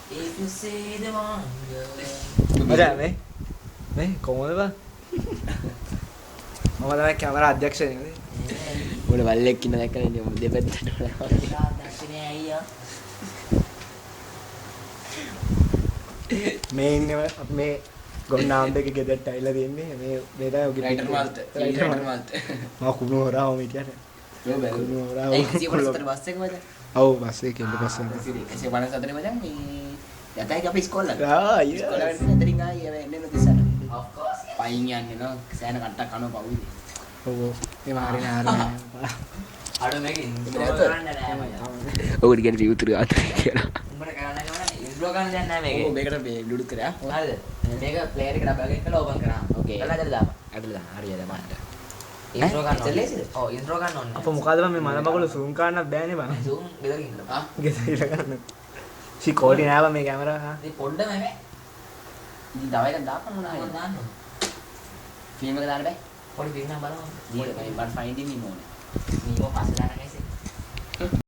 If you say the wrong මචං මේ කොහොමද බං? මම තමයි කැමරා අධ්‍යක්ෂණය නේ. මොන වල්ලෙක් ඉන්න දැක්කනේ දෙපැත්තට දක්ෂිනේ අයියා මේ ඉන්නේ මේ ගොන්නාම් දෙක ගෙදරට ඇවිල්ලා තියන්නේ මේ තමයි ඔගේ රයිටර් මාල්ත මම කුණු හොරාව මිටියට යෝ බෑ කුණු හොරාව ඒ 154 බස් එක මචං ඔව් බස් එකේ ඉන්න පස්සේ 154 මචං මේ යතයි අපි ඉස්කෝලේ ආ ඉස්කෝලේ ඉඳන් ආයේ එන්නේ නොතිසන of course පයින් යන්නේ නෝ සෑන කට්ටක් කනවා පවුයි ඔව් මේ මාරින ආරම අඩු මේක ඉන්ට්‍රෝ කරන්න නෑ මචං ඔකට කියන විතර ආතේ කියලා උඹට කරන්න ඕනේ ඉන්ට්‍රෝ කරන්න දෙයක් නෑ මේකේ ඔව් මේකට මේ බ්ලූටූත් කරා හරිද මේක ප්ලේයර් එක ඩබල් ක්ලික් කරලා ඕපන් කරා ඕකේ කරලා ඇදලා දාපන් ඇදලා දාන්න හරියද මන්ට ඉන්ට්‍රෝ ගන්න ඕනේ ලේසිද? ඔව් ඉන්ට්‍රෝ ගන්න ඕනේ අප මොකද බං මේ මල මගුල සූම් කරන්නත් බෑනේ බං zoom ගෙදරින් ඉන්නවා ගෙදර ගන්න කෝඩි නෑ බං මේ කැමරා හා ඉතින් පොඩ්ඩම මේ ඉතින් දවල් එකක් දාපන් මොනවා මොනවද හරි දාන්න ෆිල්ම් එක දාන්න බෑ පොඩි පින්න බලමු ඊට මම ෆයින්ඩින් ඉන්න ඕනේ මීමෝ පස්සේ දාන්න